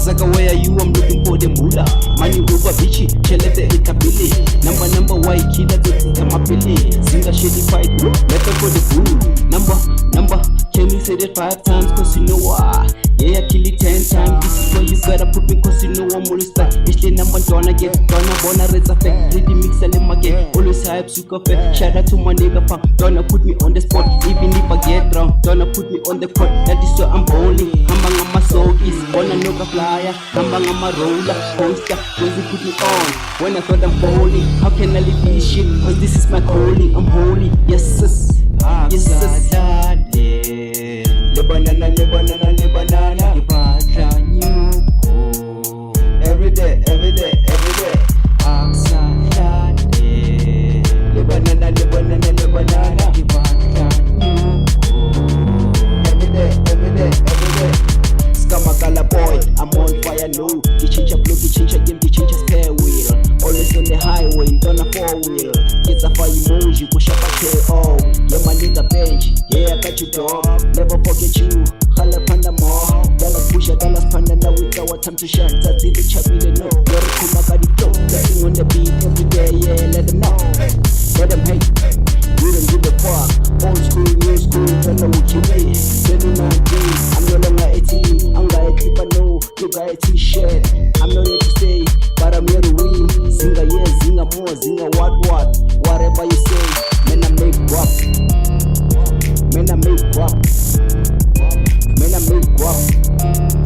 Zaka, where are you? I'm looking for the moolah. Money over bitchy, chelete itabili. Number, why killer to my billy. Singa shady fight, better for the boo. Number, can you say that 5 times? Cause you know why. Yeah, I kill it 10 times. This is where you gotta put me, cause you know I'm always back. It's the number donna get, donna bona red effect. Ready mix and them again. Always hype, super fat. Shout out to my nigga punk. Donna put me on the spot. Even if I get drunk, donna put me on the court. That is why I'm bowling. Hambang on my soul is on a noga flyer. Hambang on my roller coaster. Cause you put me on. When I thought I'm bowling, how can I leave this shit? Cause this is my calling. I'm holy. Yes, sis. Yes, sis. Lebanana. Every day. Lebanana. Every day. Skamakala boy, I'm on fire, no. Kichincha blue, kichincha game, kichincha spare wheel. Always on the highway, don't a 4-wheel. Kids a fire emoji, push up a KO. Yeah, my nigga bench, yeah, I got you dog. Never forget you, holla panda more. Dallas pusha, Dallas panda, now it's our time to shine. That's it, the chubby, they know. You're a cool, got it dope. Dancing on the beat every day, yeah, let them know. Let them hate, we don't give a fuck. Old school, new school, don't know what you need. 29 days, I'm no longer 18. I'm like a I know, you got a t-shirt. I'm not here to stay, but I'm here to win. Zinga yeah, zinga more, zinga what. Whatever you say, man I make guap. Man I make guap.